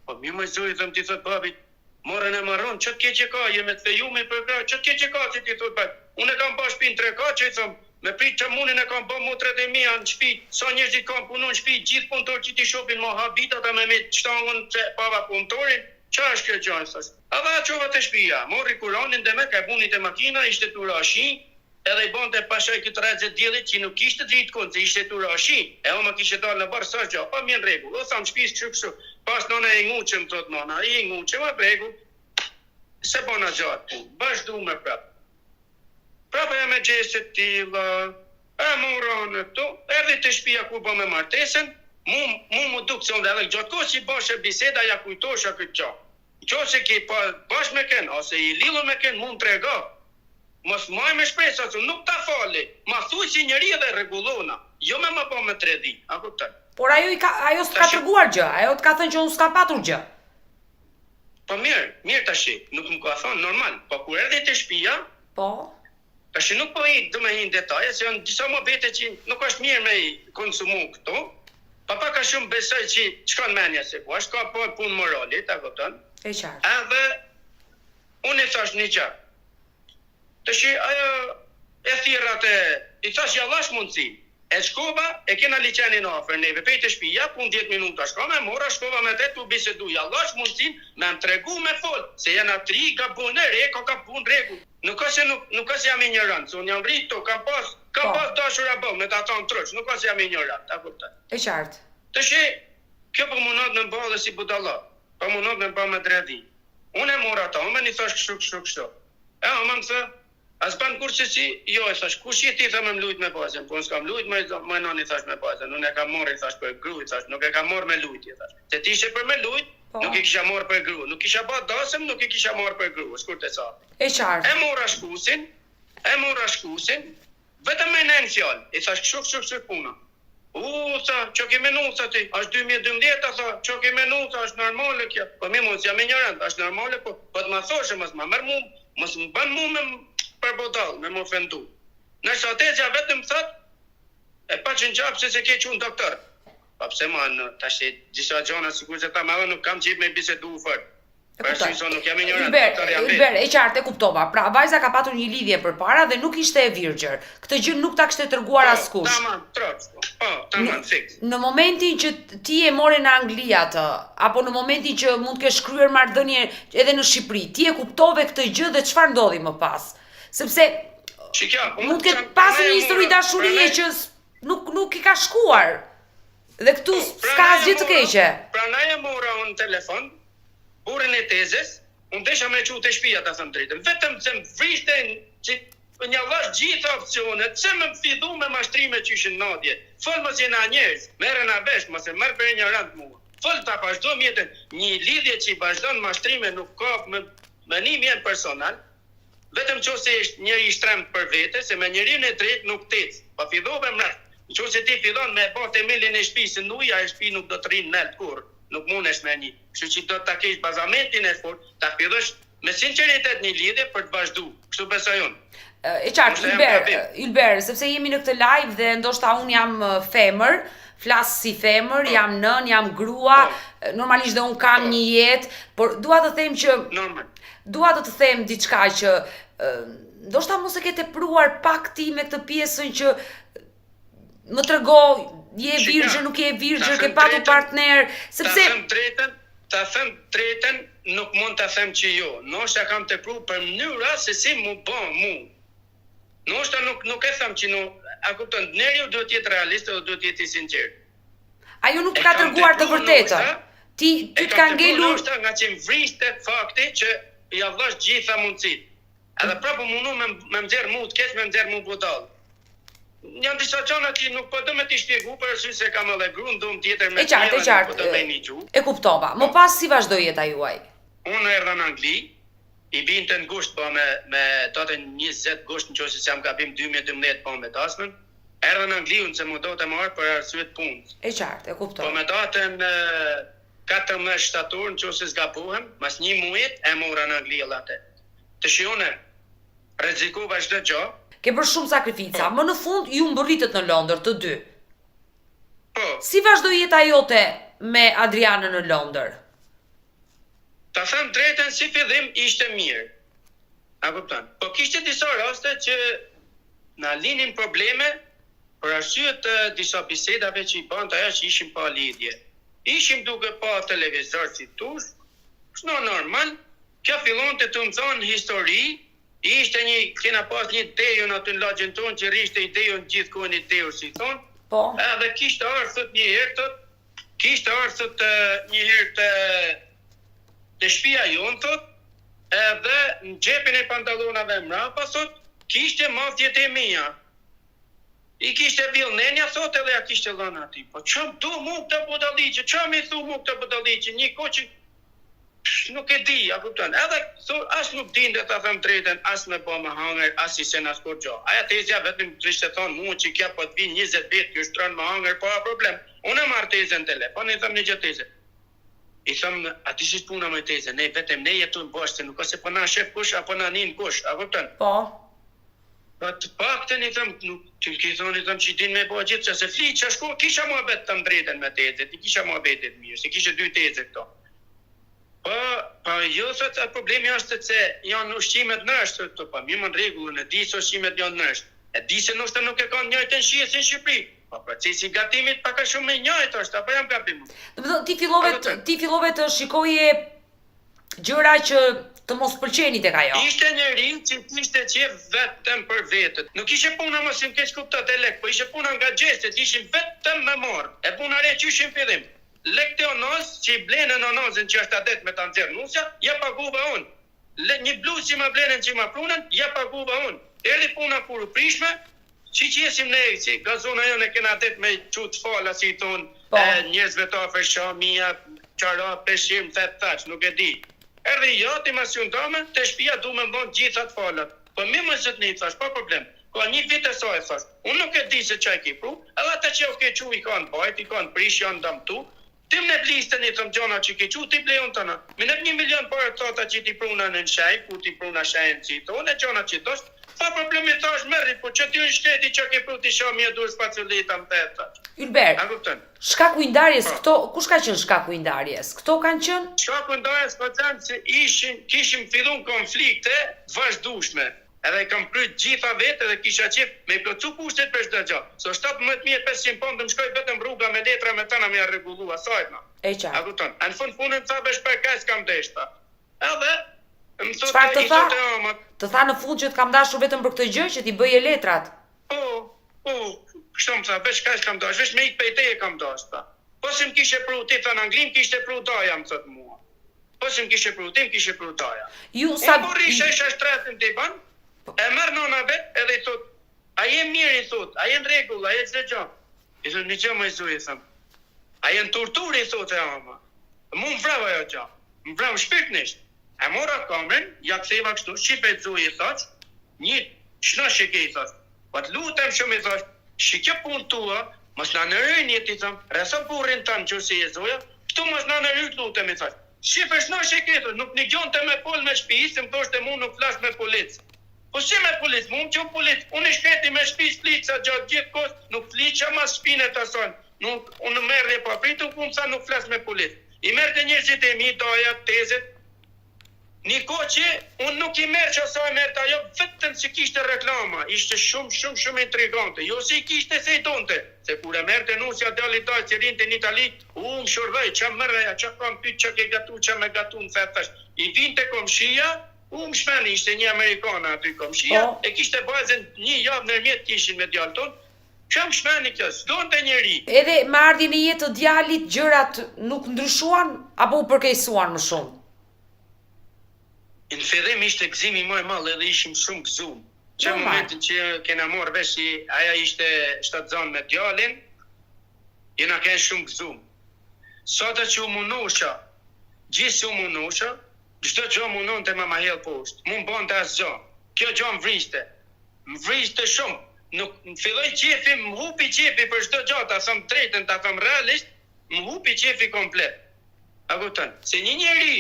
[SPEAKER 1] Po mi më zoj, thëmë ti thët babit, morën e marron, që të ke që ka, jeme të fejume për gra, që të ke që ka, që ti thot bajt. Unë e kam ba shpi në 3 ka, që i thëmë, me prit që munin e kam ba motret e mija në shpi, sa njerëzit kam punu në shpi, gjithë punëtor që ti shopin ma habitat, a me me qëtangun që pava punëtorin, që është kjo gjojnë, thështë. A dhe qova të shpia, morri kuranin dhe me ka bunit e makina, ishte tura ashi, edhe i bonte pashaj këtë rrezet djelit që nuk ishte dritë kënë, se ishte tura ashi, e o ma kishe dalë në barë sa gjo, pa mjen regull, o thamë shpis kështu. Pas nëna i nguqëm, thot nëna, i nguqëm, a bregu, se bona gjatë punë, bashkë du me prapë. Prapë e me gjeset tila, e muron e këtu, erdi të shpia ku bo me martesen, mu dukë se unë edhe gjatë kohë që i bashkë biseda, ja kujtosha këtë gjatë. Qo se ki bashkë me ken, ose i lilu me ken, mund të rega. Mos maj me shpresa, që nuk ta fali, ma thuj si njëri edhe regullona, jo me ma po me 3 ditë, a kuptan.
[SPEAKER 3] Por ajo s'ka treguar gjë, ajo t'ka thënë që unë s'ka patur gjë.
[SPEAKER 1] Po mirë tashi, nuk më ka thonë normal, po kur erdhi te shtëpia,
[SPEAKER 3] po.
[SPEAKER 1] Tashi nuk po i do me hi në detaje, se janë disa mobete që nuk është mirë me i konsumu këto, pa ka shumë besoj që çka në menja se ku, është ka po punë moralit, a kupton?
[SPEAKER 3] E qartë.
[SPEAKER 1] Edhe unë i thash një gjë. Tashi ajo e thirrat i thash jallash mundsi. E shkova, e kena liqenin afer neve, pejt e shpija, pun 10 minuta, shkova me te tu bisedu, jallash mundësin me më tregu me fol, se jena 3 ka bun e re, ka bun regu. Nuk ka se jam ignorant, se unë jam rritu, kam pas dashur a bë, me ta thonë troq, nuk ka se jam ignorant, a kupton.
[SPEAKER 3] E qartë.
[SPEAKER 1] Të shi, kjo për munat me mba dhe si budalla, për munat me mba me dredi. Unë e mora ta, unë i thash kështu. E, unë më thë, as ban kur që si, jo e thash, kush je ti thëmë më lujt me bazën, po unë s'kam lujt, më nani thash me bazën, unë e kam morë i thash për gru, i thash, nuk e kam morë me lujt, i thash. Se ti ishe për me lujt, nuk i kisha morë për gru, nuk isha ba dasëm, nuk i kisha morë për gru, shkur të sa.
[SPEAKER 3] E qartë.
[SPEAKER 1] E mora shkusin, vetëm me nën fjallë, i thash kështu puna. Tha, që ke menu, tha ti, është 2012, tha, që ke menu, tha, është normale kjo. Po mi mos jam ignorant, është normale, po të ma thoshe, mos ma mërë mu, mos më ban mu me për bodal, me më ofendu. Nërsa atezja vetëm thët, e pa që në gjapë se ke që unë doktor. Pa pse ma në tash disa gjona, sikur se ta ma nuk kam qip me bisedu fërë. Nuk jam ignorant.
[SPEAKER 3] Ilber, e qartë, e kuptova. Pra, vajza ka patur një lidhje përpara dhe nuk ishte e virgjër. Këtë gjë nuk ta kishte treguar askush.
[SPEAKER 1] Tamam, tamam, fix.
[SPEAKER 3] Në momentin që ti e more në Angli atë, apo në momentin që mund të kesh shkryer marrëdhënie edhe në Shqipëri, ti e kuptove këtë gjë dhe çfarë ndodhi më pas? Sepse mund të ketë pasur një histori dashurie që nuk i ka shkuar. Dhe këtu s'ka asgjë të keqe.
[SPEAKER 1] Prandaj e mora unë telefon, burrin e tezës, unë desha me qu të shtëpia ta them drejtën. Vetëm se më vrishten që një vash gjitha opcionet, se më fidu me mashtrime që ishin natje. Fol mos jena njerëz, merren a vesh, mos e merr për ignorant mua. Fol ta vazhdojmë jetën. Një lidhje që i vazhdon mashtrime nuk ka menim jen personal. Vetëm nëse është njëri i shtremt për vete, se me njeriu e drejt nuk tec. Po fillove mrat. Nëse ti fillon me bë themelin e shtëpisë në ujë, ai shtëpi nuk do të rrinë nalt kurrë. Nuk mundesh me një. Kështu që do ta kesh bazamentin e fortë, ta fillosh me sinqeritet një lidhje për të vazhduar. Kështu besoj unë.
[SPEAKER 3] E qartë, Ilber, sepse jemi në këtë live dhe ndoshta unë jam femër, flas si femër, jam nën, jam grua, normalisht dhe unë kam një jetë, por dua të them që dua të them diçka që ndoshta mos e ke tepruar pak ti me këtë pjesën që më trego je virgjër, nuk je virgjër, ke patur partner, sepse
[SPEAKER 1] ta them drejtën, nuk mund ta them që jo. Ndoshta kam tepruar për mënyra se si mu bën mu. Ndoshta nuk e them që a kupton, njeriu duhet të jetë realist dhe duhet të jetë i sinqert.
[SPEAKER 3] Ajo nuk ka treguar të vërtetën. Ti të ka ngelur
[SPEAKER 1] ndoshta nga që më vriste fakti që ja dhash gjitha mundësitë. Edhe prapë mundu me nxjerr mu të keq, me nxjerr mu budall. Janë disa gjëra që nuk po do me t'i shpjegu për arsye se kam edhe gruan, ndom tjetër me
[SPEAKER 3] qartë. E kuptova. Më pas si vazhdoi jeta juaj?
[SPEAKER 1] Unë erdha në Angli, i binte në gusht po me datën 20 gusht, nëse jam gabim 2012 po me tasmën. Erdha në Angli unë se më do të marr për arsye të punës.
[SPEAKER 3] E qartë, e kuptova.
[SPEAKER 1] Po me datën 14 shtator, nëse zgabohem, mas një muaj e mora në Angli atë. Të shihone, rrezikova çdo gjë.
[SPEAKER 3] Ke bërë shumë sakrifica, më në fund ju mbërritët në Londër të dy.
[SPEAKER 1] Po.
[SPEAKER 3] Si vazhdoi jeta jote me Adrianën në Londër?
[SPEAKER 1] Ta them drejtën, si fillim ishte mirë. A kupton? Po kishte disa raste që na linin probleme për arsye të disa bisedave që i bante ajo që ishim pa lidhje. Ishim duke pa televizor si tush, është normal. Kjo fillonte të mëson histori. Ishte kena pas një dejon aty në lagjën tonë që rishte i dejon gjithkohën i dejur si thonë.
[SPEAKER 3] Po.
[SPEAKER 1] Edhe kishte ardhur një herë një herë të shtëpia jonë thot, edhe në xhepin e pantallonave mrapa thot, kishte mafjet e mia. I kishte villnenja thot edhe ja kishte dhënë atij. Po çam do mu këtë budalliqe, çam i thu mu këtë budalliqe, një koçi nuk e di, a kupton. Edhe as nuk dinte ta them drejtën, as me po më hangër, as i sen as kur gjë. Aja tezja vetëm kishte thonë mua që kjo po të vi 20 vjet, kjo shtron më hangër, pa problem. Unë marr tezën telefon, i them një gjë tezë. I them, a ti si puna me tezën, ne vetëm ne jetojmë bashkë, nuk ka se po na shef kush apo na nin kush, a kupton?
[SPEAKER 3] Po.
[SPEAKER 1] Po të paktën i them, që i them që din me bëj gjithë, se fli çashko, kisha muhabet të drejtën me tezën, ti kisha muhabetet mirë, se kisha dy tezë këto. Po jo thot atë problemi është se janë ushqimet nërshtë, po mirë në rregull, e di se ushqimet janë nërshtë. E di se ndoshta nuk e kanë njëjtën shije si në Shqipëri. Po procesi i gatimit pak a shumë i njëjtë është, apo jam gabim.
[SPEAKER 3] Domethënë ti fillove të shikoje gjëra që të mos pëlqenit tek ajo.
[SPEAKER 1] Ishte njëri që kishte qef vetëm për vetët. Nuk ishte puna mos im keq kuptat e lek, po ishte puna nga gjestet, ishin vetëm me marr. E puna re që ishin fillim. Lekte onoz që i blenë në onozën që është adet me të nxerë nusja, ja paguva unë. Një bluzë që ma blenën që ma prunën, ja paguva unë. Erdi puna kur u prishme, që jesim ne, si gazona jo ne kena adet me qutë fala, si i thonë, njerëzve të afer shamia, qara, peshim, thaç, nuk e di. Erdi jo, ti masion tome, të shpia du me mbonë gjithat falat. Po mi më zëtë një, thash, pa problem. Ka një vit e saj, thash, unë nuk e di se qaj ki pru, edhe ata që ke qu i kanë bajt, i kanë prish, janë damtu. Tim në listën i thëmë gjona që ke qu, ti blejon të në. Minet 1 milion për të ta që ti pruna në shaj, ku ti pruna shajnë që i thonë, e gjona që doshtë, pa problemi thash merri, po që ty në shteti që ke pru t'i shoh mje dur spaculita më të.
[SPEAKER 3] Ylber,
[SPEAKER 1] A kupton?
[SPEAKER 3] shkaku i ndarjes këto, kush ka qenë shkaku i ndarjes? Këto kanë qenë?
[SPEAKER 1] Shkaku i ndarjes po them se kishim filluar konflikte vazhdueshme. Edhe kam kryt gjitha vetë dhe kisha qef me plotsu kushtet për çdo gjë. So 17.500 pound më shkoj vetëm rruga me letra me tana me rregullua sajtna.
[SPEAKER 3] E
[SPEAKER 1] A
[SPEAKER 3] qartë.
[SPEAKER 1] kupton? Në fund punën tha besh për kaq kam deshta. Edhe më
[SPEAKER 3] Çfarë të tha?
[SPEAKER 1] ama.
[SPEAKER 3] Të tha në fund që të kam dashur vetëm për këtë gjë që t'i bëje letrat.
[SPEAKER 1] Kështu më tha, besh kaq kam dashur, veç me ik pejteje kam dashta. Po si më kishe pru ti tha në anglim, kishte pru daja më thot mua. Po si më kishe pru ti, më kishe pru daja.
[SPEAKER 3] Ju sa
[SPEAKER 1] Unë por isha shtretin t'i ban, e merr nona vet edhe i thot, a je mirë i thot, a je në rregull, a je çdo gjë. I thot, një gjë më zoj i them. A je në tortur i thot e ama. Mu më vrau ajo gjë. Më vrau shpirtnisht. E mora kamrën, ja ktheva kështu, shifet zoj i thot, një shnosh e ke i thot. Po të lutem shumë i thot, shikë punë tua, mos na nërëjnë jeti thëm, resa burrin tanë që si e zoja, këtu mos na nërëjnë të lutem i thot. Shifë shnosh e ke thot, nuk një gjonë të me pol me shpijis, më thoshte mu nuk flas me policë. Po si me policë, mu më që policë, unë i shketi me shpijis flica gjatë gjithë kohës, nuk fliqa mas shpine të ason, nuk, unë merë dhe pa pritu, ku më sa nuk flas me policë. I merë të njërëzit e mi, doja, tezit, një kohë që unë nuk i merë që sa e merë të ajo, vetëm që kishte reklama, ishte shumë intrigante, jo se i kishte se i donte, se kur e merë të nusja dali dajë që rinë të një tali, më shurvej, që mërreja, që kam pyt që ke gatu, që me gatu në fetash, i vinte komshia, më shmeni, ishte një Amerikana aty komshia, e kishte bazën një javë nërmjet kishin me djallë tonë, që më shmeni kjo, s'donte njeri.
[SPEAKER 3] Edhe me ardhjen e jetë të djalit gjërat nuk ndryshuan apo u përkeqësuan më shumë?
[SPEAKER 1] Në fillim ishte gëzimi më i madh edhe ishim shumë gëzuar. Që në momentin që kena marrë vesh që aja ishte shtatzon me djalin, jena kënë shumë gëzuar. Sota që u munusha, gjithë që u munusha, çdo gjë munon të ma hel poshtë. Mu më bënte asgjë. Kjo gjë më vriste. Më vriste shumë. Nuk filloi qefi, më hupi qefi për çdo gjë, ta them drejtën, ta them realisht, më hupi qefi komplet. A kupton? Se një njeri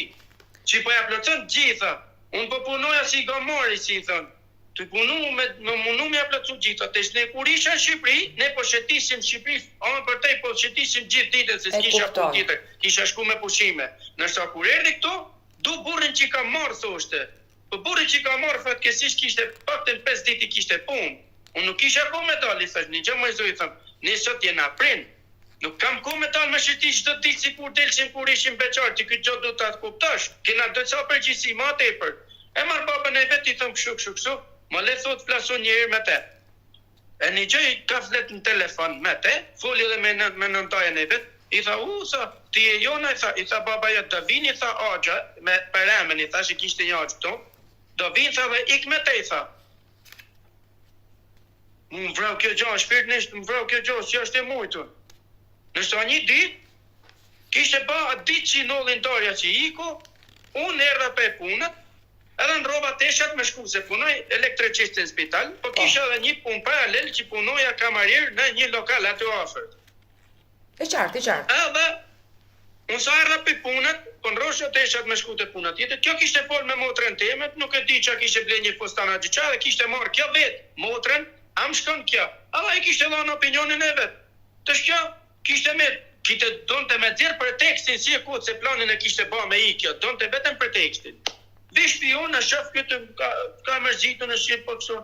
[SPEAKER 1] që po ja plotson gjitha, unë po punoja si gamari, si i thënë, të punu me munu me ja plotsu gjitha, të ne kur isha në Shqipëri, ne po shetisim Shqipëri, anë për tej po shetisim gjithë ditën, se s'kisha punë tjetër, kisha shku me pushime. Nërsa kur erdhi këtu, du burrin që ka marrë, thoshte. Po burrin që ka marrë fatkesish kishte paktën 5 ditë i kishte punë. Unë nuk kisha ku me dalë, i thash, një gjë më zoj, thëmë, ne sot jena prind. Nuk kam ku me talë me shëti çdo ditë si kur delshim kur ishim beqarë, që këtë gjë do të atë kuptosh. Kena do ca përgjithësi ma tepër. E marr babën e vet i thëm kështu, më le thot flasun një herë me te. E një gjë i ka flet në telefon me te, foli edhe me nëntajën e vet, i tha, sa, ti e jona, i tha baba jot, do vini, i tha agja, me përemen, i tha që kishte një agjë këtu, do vini, tha dhe ik me te, i tha. Më vrau kjo gjë, shpirtnisht, më vrau kjo gjë, si është e mujtur. Nështë një ditë, kishte ba atë ditë që i nollin darja që iku, unë erdha për punët, edhe në rova teshat me shku se punoj elektriciste në spital, po kisha edhe një punë paralel që punoja kamarir në një lokal aty afër.
[SPEAKER 3] E qartë.
[SPEAKER 1] Edhe, unë sa erdha për punët, po në rosha teshat me shku të punët tjetër, kjo kishte fol me motrën temet, nuk e di që kishte ble një fustana gjyqa dhe kishte marrë kjo vetë, motrën, am shkon kjo. Alla i kishte dhanë opinionin e vetë. Të shkjo, kishte donte me dzirë për tekstin si e kodë se planin e kishte ba me i kjo, donte vetëm për tekstin. Dhe shpion në shëf këtë ka mërzitu në shqip po këso.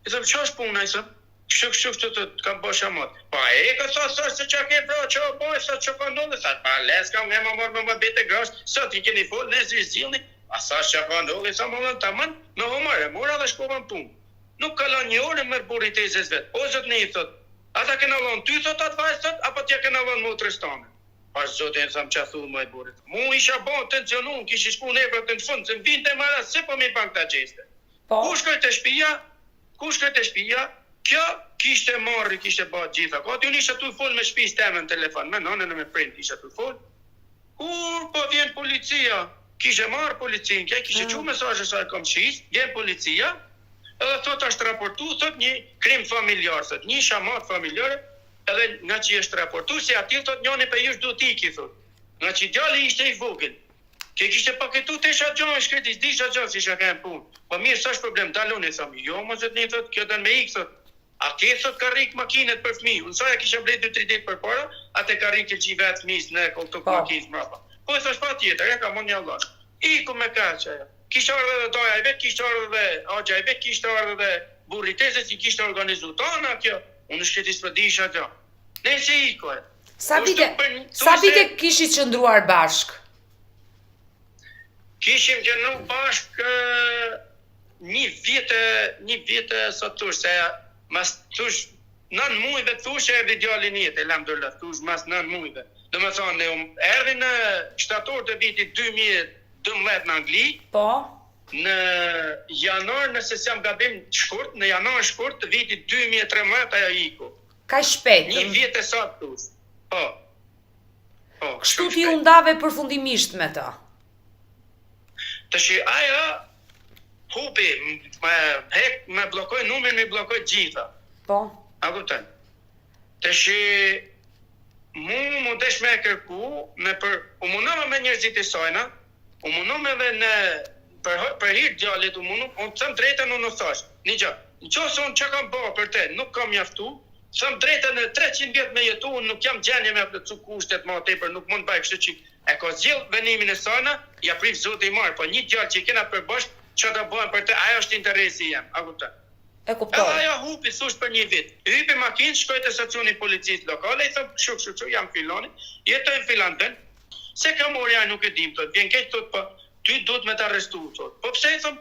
[SPEAKER 1] I thëm, që është puna, i thëm? Kështu të kam bo shamot. Pa e ka sa se që ke pra, që o boj, sa që ka ndodhe, sa pa les ka me më bete grash, sa ti keni fol, ne zilni, a sa që ka ndodhe, sa më të amën, me homare, mora dhe shkova në punë. Nuk kalan një orë mërë burit e zes vetë. O zot në i thot, ata kena lonë ty thot atë vajzë thot, apo tja kena lonë motrës tane. Pa zotin thëm që a thu më e burit. Mu isha bon tensionu, kishi shku në ebrat në fund, se më vinte mara se po mi bank të gjeste. Ku shkoj të shpia, kjo kishte marri, kishte bat gjitha. Ka t'ju nisha tu fol me shpis teme në telefon, me nënën e me prind isha tu fol. Kur po vjen policia, kishe marrë policin, kja kishe që mesazhe sa e kom shis, vjen policia, edhe thot është raportu, thot një krim familjar, thot një shamat familjar, edhe nga që është raportu, se atil thot njëni për jush du tiki, thot. Nga që djali ishte i vogël. Që kishte paketu të isha gjohë shkretis, di isha gjohë si isha kem punë. Po mirë, sa është problem, dalon e thëmë, jo, më zëtë një thot, kjo dënë me ikë, thot, a ke thot ka rikë makinet për fmi, unë soja kisha blejt 2-3 ditë për para, atë ka rikë që i vetë fmis në këllë makinë mrapa. Po e thash pa tjetër, ka mund një Allah. Iku me ka që ajo. Kishte ardhe dhe doja i vetë, kishte ardhe dhe agja i vetë, kishte ardhe dhe burri tezë që kishte organizu tona kjo, unë shkretis për di isha gjohë. Ne që iku e.
[SPEAKER 3] Sa vite kishit qëndruar bashk?
[SPEAKER 1] Kishim gjënu bashkë një vite sot tush, se mas tush 9 mujve tush e erdi djallin jetë, elhamdulillah, tush mas 9 mujve. Do me thonë, erdi në shtator të vitit 2012 në Angli,
[SPEAKER 3] po?
[SPEAKER 1] Në janar, nëse si jam gabim shkurt, në janar shkurt të vitit 2013 ajo iku.
[SPEAKER 3] Ka shpejt?
[SPEAKER 1] Një vite sot tush, po.
[SPEAKER 3] Kështu ti u ndave përfundimisht me ta?
[SPEAKER 1] Të shi aja hupi, me blokoj numrin, me blokoj gjitha.
[SPEAKER 3] Po.
[SPEAKER 1] A kupton? Të shi mu desh me kërku, u mundova me njerëzit e sajna, u mundova edhe për hir djallit, unë thëm drejtën unë thash. Një gjë, në qosë unë që kam bërë për te, nuk kam mjaftu, thëm drejtën e 300 vjet me jetu, unë nuk jam gjenje me plëcu kushtet ma tepër, nuk mund bëj kështu që e ka zgjell venimin e sana, ja priv Zoti i marr, po një gjallë që i kena përbashk, që ta bëhen për te, ajo është interesi jam, a kupton?
[SPEAKER 3] E kuptoj.
[SPEAKER 1] Edhe ajo hupi thush për një vit. Hypi makinë, shkoj te stacioni policisë lokale, i thëm kështu, jam filoni, jetojnë filan vend, se ka morja nuk e dim, thot, vjen keq thot, po ty duhet me të arrestu, thot. Po pse i thëm,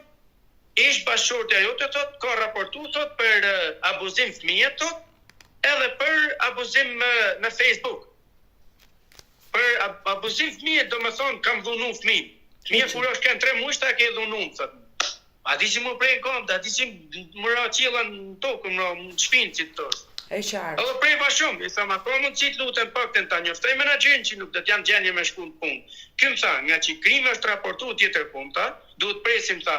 [SPEAKER 1] ish bashkëshortja jote, thot, ka raportu, thot, për abuzim fëmijë, thot, edhe për abuzim në Facebook. Për abuzim fëmijë, do me thonë, kam dhunu fëmijë. Fëmijë kur është kënë 3 muaj, ta ke dhunu, thot. A di që më prejnë kom, a di që më ra qila në tokë, më ra në shpinë që të tërë.
[SPEAKER 3] E qartë.
[SPEAKER 1] Edhe prej ma shumë, i thama, ko mund qitë lutën pak të në ta njoftoj menaxherin që nuk do t'jam gjenje me shku në punë. Këmë tha, nga që krimi është raportu tjetër punë, ta, duhet presim, tha,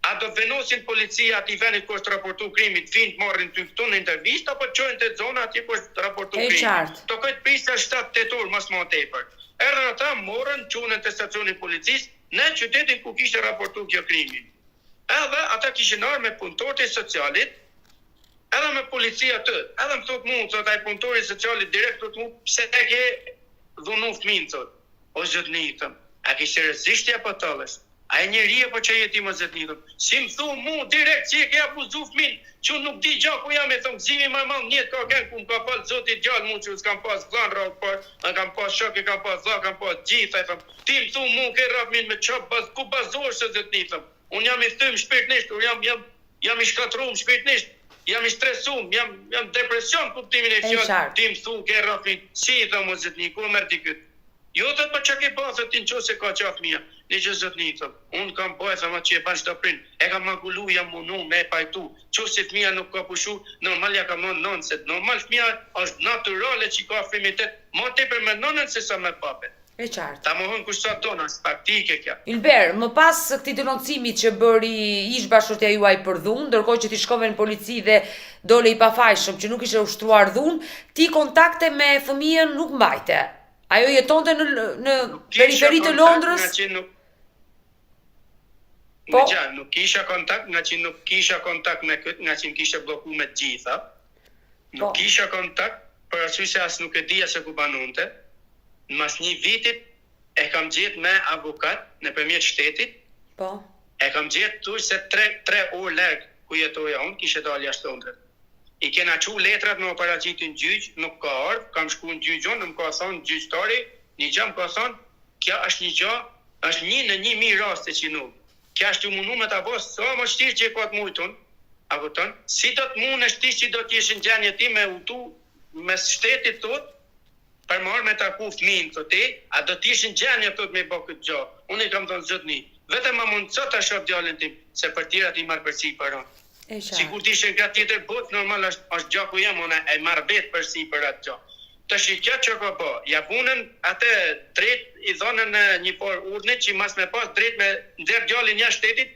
[SPEAKER 1] a do venosin policia ati venit ku është raportu krimit, vinë të marrin të këtu në intervist, apo të qojnë të zona ati ku është raportu krimit.
[SPEAKER 3] E qartë.
[SPEAKER 1] To këtë prisa 7 tetor, mas ma tepër. Erdhën ata, morën, qunën të stacioni policisë, në qytetin ku kishte raportu kjo krimin. Edhe ata kishin arë me punëtorët e socialit, edhe me policia të, edhe më thot mu, thot ai punëtori socialit direkt thot mu, pse e ke dhunu fëmin, thot. O zotni, thëm, a ke seriozisht apo tallësh? A e njeri apo që jeti më zotni, thëm. Si më thu mu direkt që e ke abuzu fëmin, që nuk di gjë ku jam e thëm, gzimi më mal njët ka kënë ku më ka pas zoti gjallë mu që s'kam pas vlan rrë, më kam pas shok, kam pas vla, kam pas gjitha, thëm. Ti më thu mu ke rrëfmin me qëpë, ku bazosh e zotni, thëm. Unë jam i thym shpirtnisht, jam i shkatrum shpirtnisht, jam i stresum, jam depresion kuptimin e fjallë, ti më thu ke rrëfmin, si i thëm o zotni, ku mërë di këtë? Jo të për që ke ba, thët ti në qo se ka qafë mija, një që zotni, thëm, unë kam bëhe, thëm atë që e banë shtaprin, e kam magullu, jam munu, me pajtu, që se fëmija nuk ka pushu, normal ja ka mënë nënset, normal fëmija është naturale që ka frimitet, ma te për me nënën se sa me papet.
[SPEAKER 3] E qartë.
[SPEAKER 1] Ta më hënë kushtat tona, së praktike kja.
[SPEAKER 3] Ylber, më pas këtij denoncimit që bëri ish bashkëshortja juaj për dhunë, ndërkohë që ti shkove në polici dhe dole i pafajshëm që nuk ishte ushtruar dhunë, ti kontakte me fëmijën nuk mbajte. Ajo jetonte në periferi të Londrës?
[SPEAKER 1] Po? Nuk kisha kontakt, nga që nuk kisha kontakt me këtë, nga që në kisha bloku me gjitha. Nuk kisha kontakt, për arsye se as nuk e dija se ku banonte. Në mas një vitit e kam gjetë me avokat nëpërmjet shtetit.
[SPEAKER 3] Po.
[SPEAKER 1] E kam gjetë tu se 3 orë larg ku jetoja unë, kishe dalë jashtë Londrës. I kena qu letrat me operacitin gjyq, nuk ka ardhë, kam shku në gjyqon, më ka thonë gjyqtari, një gjë më ka thonë, kja është një gjë, është 1 në 1000 raste që nuk. Kja është të munu me të bosë, sa më shtirë që e ka të mujtun, a këton, si do të mund në shtirë që do t'jeshin gjenje ti me utu, me shtetit tot, për marrë me taku fëmin të ti, a do t'jeshin gjenje tot me bo këtë gjë. Unë i kam thonë zotni, vetëm ma mund sot të shop djallin tim, se për tira ti marrë përsi për onë. Sigur t'ishe nga tjetër bot, normal është gjaku jam, unë e marrë vetë përsi për atë gjë. Të shikja që ka po, ja punën atë drejt i dhonën një por urdhne që mas me pas drejt me ndër gjallin jashtë shtetit,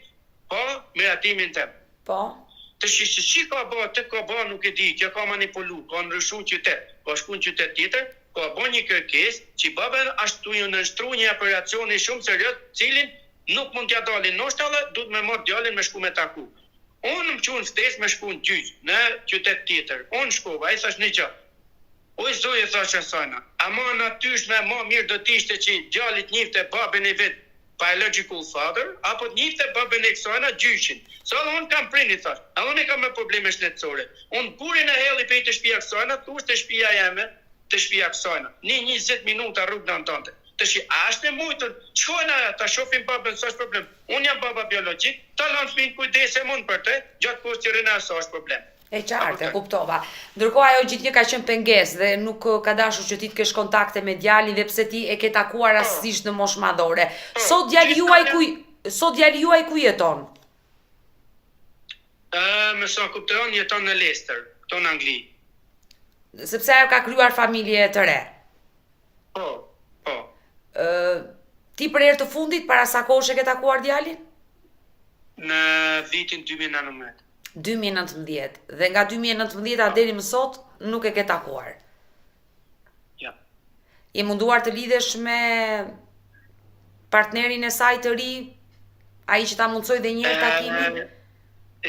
[SPEAKER 1] po miratimin tem.
[SPEAKER 3] Po.
[SPEAKER 1] Të shikja që ka po, të ka po nuk e di, kjo ka manipulu, ka ndryshu qytet, ka shku në qytet tjetër, ka bo një kërkesë që baba ashtu ju nështru një operacioni shumë serios, cilin nuk mund t'ja dalin noshtalla, duhet me marrë djalin me shku me taku. Unë më qunë stes me shku në gjyq, në qytet tjetër. Unë shkova, ai thash një gjë. Oj zoje thash asajna, ama natysh me ma mirë do t'ishte që djalit njifte babën e vet biological father, apo njifte babën e kësajna gjyqin. Sa dhe unë kam prini thash, a unë kam me probleme shletësore. Unë burin e heli pej të shpia kësajna, thush të shpia jeme, të shpia kësajna. Një 20 minuta rrugë në antante. Të shi, a është e mujtër, qojnë aja, ta shofim babën, sa është problem. Unë jam baba biologik, ta lanë fminë kujdese mund për te, gjatë postirën e sa është problem.
[SPEAKER 3] E qartë, e kuptova. Ndërkohë ajo gjithnjë ka qenë pengesë dhe nuk ka dashur që ti të kesh kontakte me djalin dhe pse ti e ke takuar rastësisht në moshë madhore. Sot djali juaj ku jeton?
[SPEAKER 1] Me sa kupton jeton në Leicester, këto në Angli.
[SPEAKER 3] Sepse ajo ka kryuar familje të re.
[SPEAKER 1] Po.
[SPEAKER 3] Ti për herë të fundit para sa kohësh e ke takuar djalin?
[SPEAKER 1] Në vitin 2019.
[SPEAKER 3] 2019. Dhe nga 2019 deri më sot nuk e ke takuar.
[SPEAKER 1] Ja.
[SPEAKER 3] Je munduar të lidhesh me partnerin e saj të ri, ai që ta mundsoi dhe një herë takimin?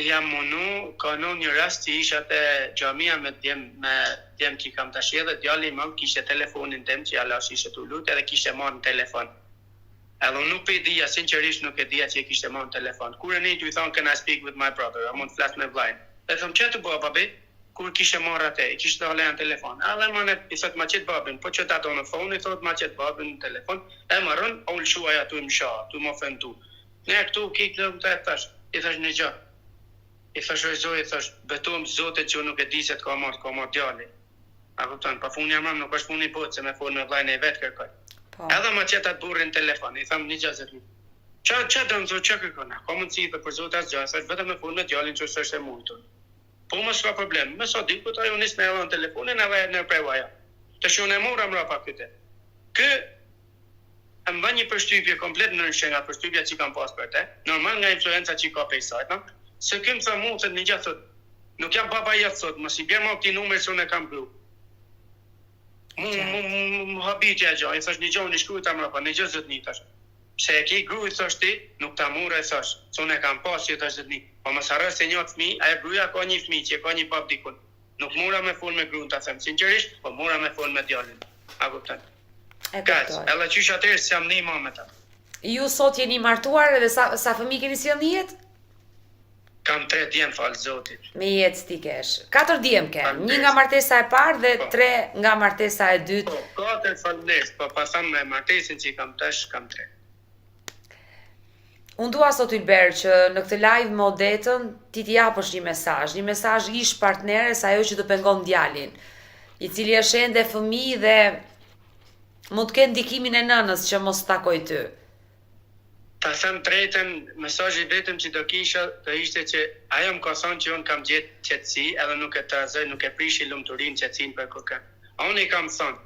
[SPEAKER 1] Jam mundu, ka në një rast që isha të gjamia me djem që kam të shedhe, djali më kishte telefonin tem që jalash ishe të lut edhe kishte marrë në telefon. Edhe nuk pe dija, sinqerisht nuk e dija që e kishte marrë në telefon. Kur e një ju thonë, can I speak with my brother, a mund të flas me vlajnë. E thëmë, që të bua babi, kur kishe marrë atë, i kishte dalë në telefon. Edhe më ne, i thot ma qëtë babin, po që ta do në phone, i thot ma qëtë babin në telefon, e më rën, o lëshuaj atu i msha, tu më fëndu. Ne këtu kikë në të e thash, i thash një gjë. I thash ojzoj, i thash, betum zote që nuk e di se të ka marrë djali. A kupton, pa funi jam nuk është puni botë, se me fol me vlajnë e vetë kërkoj. Edhe ma qëtë atë burrin telefon, i tham një gjazet një. Qa dëmë zot, që kërkona? Ka mundësi dhe për zotë asë gjë, thash vetëm me fol me djalin që është e mujtur. Po më s'ka problem, me sa dikut ajo nis me edhe në telefonin edhe në prevaja. Të shun e mora mra pa kyte. Kë më bë një përshtypje komplet në nëshë nga përshtypja që kam pas për te, normal nga influenca që ka pej sajt, se këmë tha mu të një gjatë thot, nuk jam baba jetë thot, mos i bjerë ma këti numër që unë e kam gru. Mu habitja gjo, i thash një gjo një shkruj të mrapa, një gjë zëtë një thash. Pse e ki gru i thash ti, nuk ta mure i thash, që unë e kam pas që i thash zëtë një. Po më sarë se një fëmi, a e gruja ka një fëmi që e ka një pap dikun. Nuk mura me fol me gruën të them, sinqerisht, po mura me fol me djalin. A kupton?
[SPEAKER 3] E kuptoj.
[SPEAKER 1] Edhe qysh atëherë se jam një ma me ta.
[SPEAKER 3] Ju sot jeni martuar dhe sa fëmijë keni sjell në jetë?
[SPEAKER 1] Kam 3 djem, falë zotit.
[SPEAKER 3] Me jetë ti kesh. 4 djem ke, 1 nga martesa e parë dhe 3 nga martesa e dytë.
[SPEAKER 1] Po, 4 falëndesh, po pasam me martesin që i kam tash, kam 3.
[SPEAKER 3] Unë dua sot Ylber që në këtë live me Odetën ti t'i japësh një mesazh ish partneres ajo që të pengon djalin, i cili është ende fëmijë dhe mund të ketë ndikimin e nënës që mos takoj ty.
[SPEAKER 1] Ta them drejtën, mesazhi vetëm që do kisha do ishte që ajo më ka thonë që unë kam gjetë qetësi, edhe nuk e trazoj, nuk e prishi lumturinë, qetësinë për kërkën. Unë i kam thonë,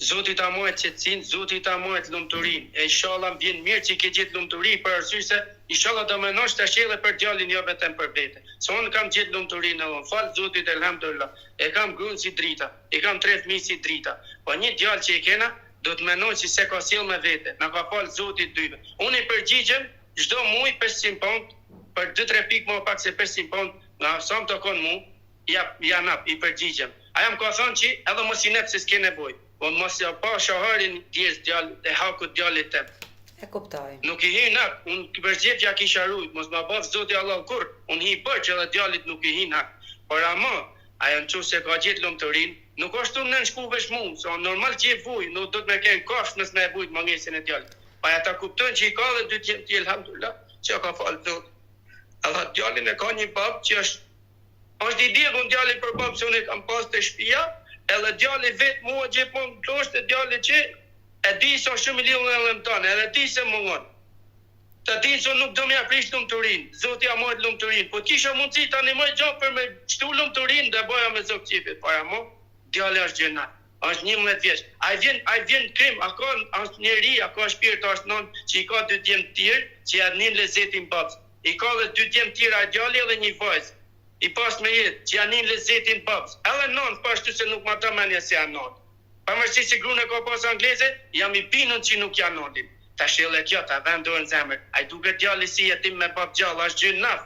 [SPEAKER 1] Zoti ta mohet qetësinë, Zoti ta mohet lumturinë. E inshallah vjen mirë që ke gjetë lumturi për arsye se inshallah do mënosh ta shjellë për djalin jo vetëm për vete. Se unë kam gjetë lumturinë edhe fal Zotit elhamdulillah. E kam gruan si drita, e kam 3 fëmijë si drita. Po një djalë që e kena do të menoj që se ka sjell me vete. Na ka fal Zoti dyve. Unë i përgjigjem çdo muaj 500 pound për 2-3 pikë më pak se 500 pound nga sa më tokon mu, ja nap i përgjigjem. Aja më ka thonë që edhe mos i nep se s'ke nevojë. Po mos ja pa shaharin djes djalë e hakut djalit tem.
[SPEAKER 3] E kuptoj.
[SPEAKER 1] Nuk i hi nak, unë përgjigja kisha rujt, mos ma baf Zoti Allah kur, unë hi bërë që edhe djalit nuk i hi nak. Por ama, aja në qusë se ka gjetë lumturinë, nuk është të në shku vesh mu, so normal që i vuj, nuk do të me kenë kafsh nësë me e vujt mangesin e djalit. Pa ja ta kuptojnë që i ka dhe 2 djemë t'i elhamdulillah, që ka falë Zoti. Edhe djalin e ka një bab që është i djegun djalin për bab se unë e kam pas të shtëpia, edhe djali vetë mua gjithmonë kloshtë e djali që e di sa shumë i lidhën e lëmëtane, edhe di se më ngonë. Të di se nuk do m'ja prish lumturinë, Zoti ja mojt lumturinë, po kisha mundësi të animoj gjohë për me shtu lumturinë dhe boja me zok qipit, para mo, djali është gjenat, është 11 vjeç. Ai vjen krim, është njeri, a ka shpirt, është non që i ka 2 djemë tjerë, që ja nin lezetin babës. I ka dhe 2 djemë tjerë a djali edhe një vajzë. I pas me jetë, që janë një lezetin babës. Edhe nënë, pashtu se nuk ma të menja se janë nënë. pavarësisht se gruan e ka pas angleze, jam i bindur që nuk janë nodin. Ta shelle kjo, ta vend dorën zemër. Ai duket djali si jetim me bab gjallë, është gjë naf.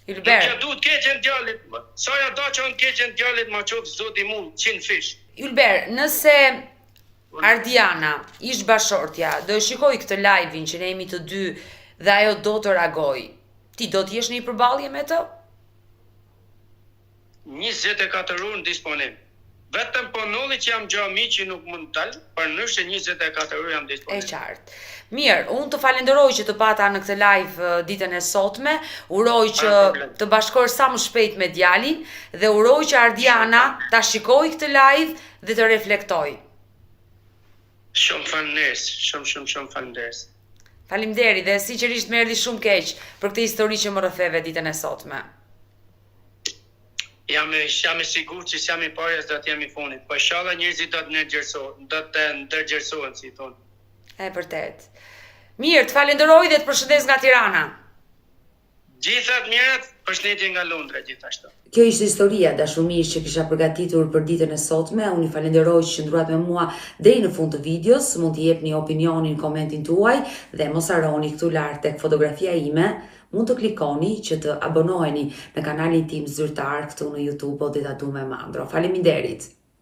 [SPEAKER 3] Ylber.
[SPEAKER 1] Nuk ja duhet keqen djalit. Sa ja do që keqen djalit ma qof zoti mu 100 fish.
[SPEAKER 3] Ylber, nëse Ardiana ish bashortja, do e shikoj këtë live-in që ne jemi të dy dhe ajo do të reagoj, ti do t'jesh në i përballje me të?
[SPEAKER 1] 24 orë në disponim. Vetëm po nolli që jam gjami që nuk mund të talë, për nështë 24 orë jam disponim.
[SPEAKER 3] E qartë. Mirë, unë të falenderoj që të pata në këtë live ditën e sotme, uroj që të bashkor sa më shpejt me djalin, dhe uroj që Ardiana ta shikoj këtë live dhe të reflektoj.
[SPEAKER 1] Shumë falënderes, shumë falënderes.
[SPEAKER 3] Faleminderit dhe sinqerisht më erdhi shumë keq për këtë histori që më rrëfeve ditën e sotme.
[SPEAKER 1] Jam i sigurt që jam i parës do të jam i fundit, po inshallah njerëzit do të ndërgjerësohen, si thonë.
[SPEAKER 3] E vërtet. Mirë, të falenderoj dhe të përshëndes nga Tirana.
[SPEAKER 1] Gjithat mirat, përshëndetje nga Londra gjithashtu.
[SPEAKER 2] Kjo ishte historia dashumisht që kisha përgatitur për ditën e sotme. Unë i falenderoj që qëndruat me mua deri në fund të videos. Mund t'i jepni opinionin, komentin tuaj dhe mos harroni këtu lart tek fotografia ime. Mund të klikoni që të abonoheni në kanalin tim zyrtar këtu në YouTube o Dita Dume Mandro. Faleminderit.